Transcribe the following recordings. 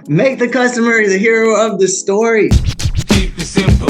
Make the customer the hero of the story. Keep it simple.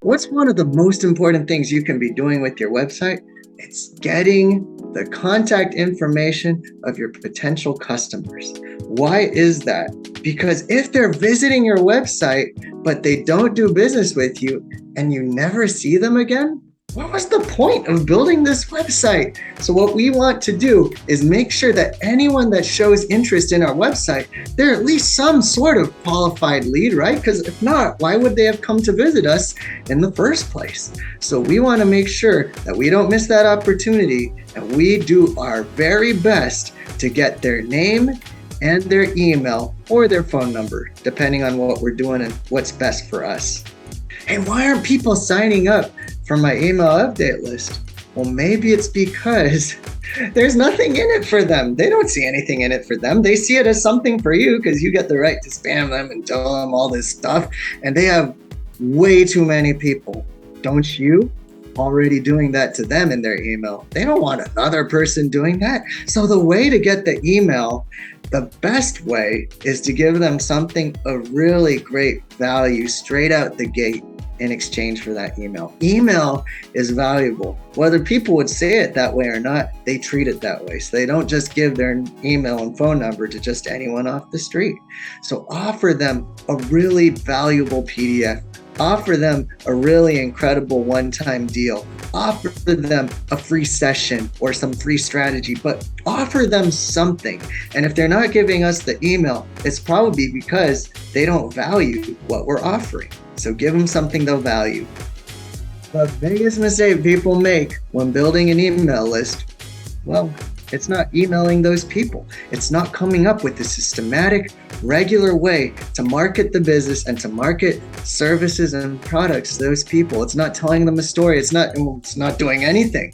What's one of the most important things you can be doing with your website? It's getting the contact information of your potential customers. Why is that? Because if they're visiting your website, but they don't do business with you and you never see them again, what was the point of building this website? So what we want to do is make sure that anyone that shows interest in our website, they're at least some sort of qualified lead, right? Because if not, why would they have come to visit us in the first place? So we want to make sure that we don't miss that opportunity, and we do our very best to get their name and their email or their phone number, depending on what we're doing and what's best for us. Hey, why aren't people signing up for my email update list? Well, maybe it's because there's nothing in it for them. They don't see anything in it for them. They see it as something for you because you get the right to spam them and tell them all this stuff. And they have way too many people. Don't you? Already doing that to them in their email. They don't want another person doing that. So the way to get the email, the best way is to give them something of really great value straight out the gate in exchange for that email. Email is valuable. Whether people would say it that way or not, they treat it that way. So they don't just give their email and phone number to just anyone off the street. So offer them a really valuable PDF. Offer them a really incredible one-time deal. Offer them a free session or some free strategy, but offer them something. And if they're not giving us the email, it's probably because they don't value what we're offering. So give them something they'll value. The biggest mistake people make when building an email list, well, it's not emailing those people. It's not coming up with a systematic, regular way to market the business and to market services and products to those people. It's not telling them a story. It's not doing anything.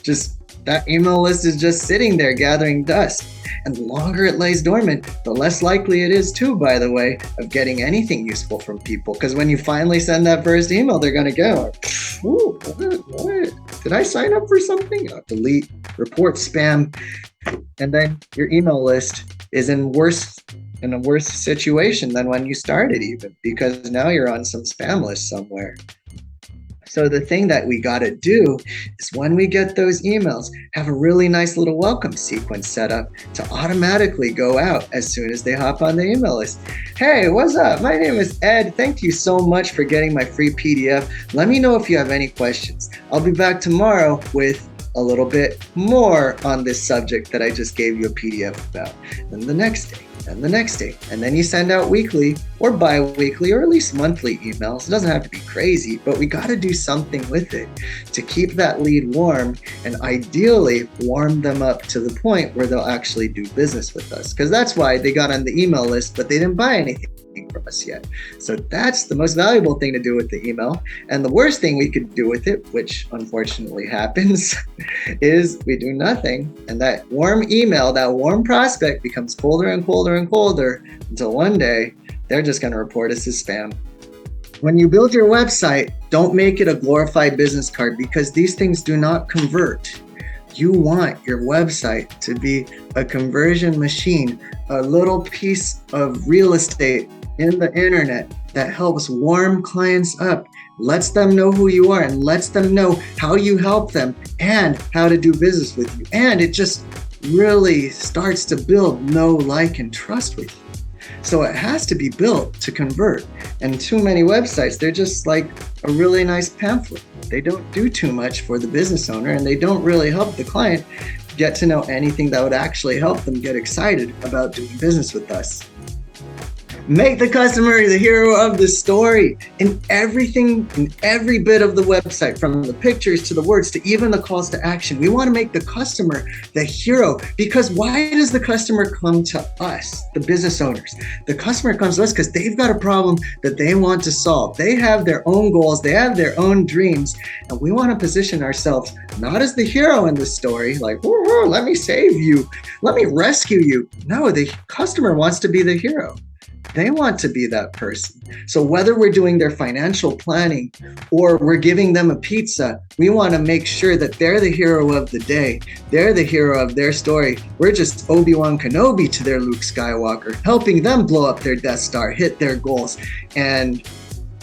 Just that email list is just sitting there gathering dust. And the longer it lays dormant, the less likely it is too, by the way, of getting anything useful from people. Because when you finally send that first email, they're going to go, ooh, what? Did I sign up for something? Delete, report spam. And then your email list is in a worse situation than when you started even, because now you're on some spam list somewhere. So the thing that we got to do is when we get those emails, have a really nice little welcome sequence set up to automatically go out as soon as they hop on the email list. Hey, what's up? My name is Ed. Thank you so much for getting my free PDF. Let me know if you have any questions. I'll be back tomorrow with a little bit more on this subject that I just gave you a PDF about. Then the next day, and the next day. And then you send out weekly or bi-weekly or at least monthly emails. It doesn't have to be crazy, but we got to do something with it to keep that lead warm and ideally warm them up to the point where they'll actually do business with us. Because that's why they got on the email list, but they didn't buy anything from us yet. So that's the most valuable thing to do with the email. And the worst thing we could do with it, which unfortunately happens, is we do nothing. And that warm email, that warm prospect becomes colder and colder and colder until one day they're just going to report us as spam. When you build your website, don't make it a glorified business card because these things do not convert. You want your website to be a conversion machine, a little piece of real estate in the internet that helps warm clients up, lets them know who you are and lets them know how you help them and how to do business with you. And it just really starts to build know, like, and trust with you. So it has to be built to convert. And too many websites, they're just like a really nice pamphlet. They don't do too much for the business owner and they don't really help the client get to know anything that would actually help them get excited about doing business with us. Make the customer the hero of the story in everything, in every bit of the website, from the pictures to the words to even the calls to action. We want to make the customer the hero because why does the customer come to us, the business owners? The customer comes to us because they've got a problem that they want to solve. They have their own goals, they have their own dreams, and we want to position ourselves not as the hero in the story, like, whoa, let me save you, let me rescue you. No, the customer wants to be the hero. They want to be that person. So whether we're doing their financial planning or we're giving them a pizza, we want to make sure that they're the hero of the day. They're the hero of their story. We're just Obi-Wan Kenobi to their Luke Skywalker, helping them blow up their Death Star, hit their goals, and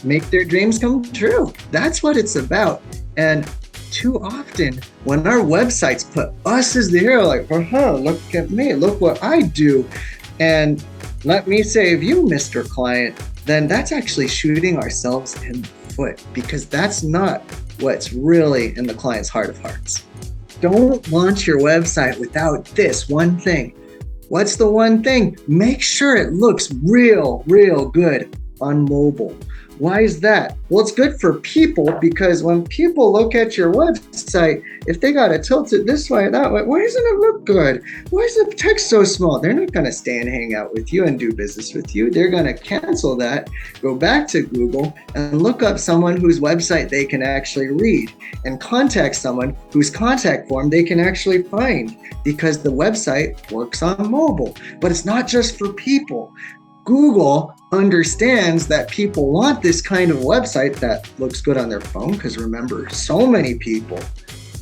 make their dreams come true. That's what it's about. And too often, when our websites put us as the hero, like, look at me, look what I do, and let me save you, Mr. Client, then that's actually shooting ourselves in the foot, because that's not what's really in the client's heart of hearts. Don't launch your website without this one thing. What's the one thing? Make sure it looks real good on mobile. Why is that? Well, it's good for people, because when people look at your website, if they got to tilt it this way, that way, why doesn't it look good? Why is the text so small? They're not going to stay and hang out with you and do business with you. They're going to cancel that, go back to Google and look up someone whose website they can actually read, and contact someone whose contact form they can actually find, because the website works on mobile. But it's not just for people. Google understands that people want this kind of website that looks good on their phone, because remember, so many people,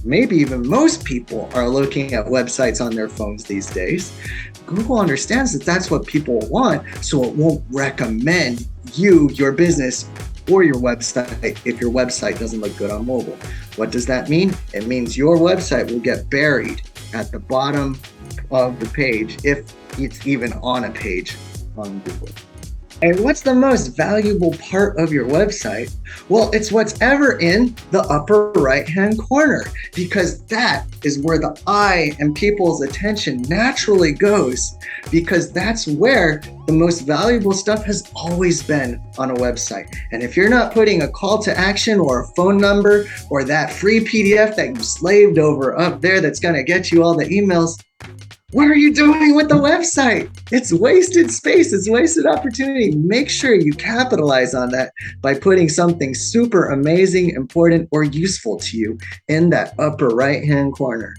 maybe even most people, are looking at websites on their phones these days. Google understands that that's what people want, so it won't recommend you, your business, or your website if your website doesn't look good on mobile. What does that mean? It means your website will get buried at the bottom of the page, if it's even on a page on Google. And what's the most valuable part of your website? Well, it's what's ever in the upper right-hand corner, because that is where the eye and people's attention naturally goes, because that's where the most valuable stuff has always been on a website. And if you're not putting a call to action or a phone number or that free PDF that you slaved over up there that's going to get you all the emails, what are you doing with the website? It's wasted space. It's wasted opportunity. Make sure you capitalize on that by putting something super amazing, important, or useful to you in that upper right-hand corner.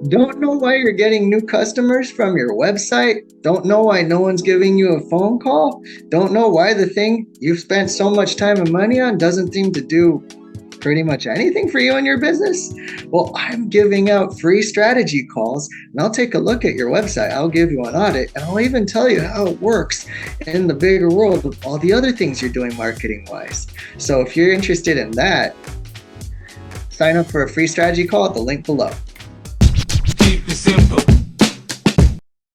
Don't know why you're getting new customers from your website? Don't know why no one's giving you a phone call? Don't know why the thing you've spent so much time and money on doesn't seem to do pretty much anything for you and your business? Well, I'm giving out free strategy calls, and I'll take a look at your website. I'll give you an audit, and I'll even tell you how it works in the bigger world of all the other things you're doing marketing-wise. So if you're interested in that, sign up for a free strategy call at the link below.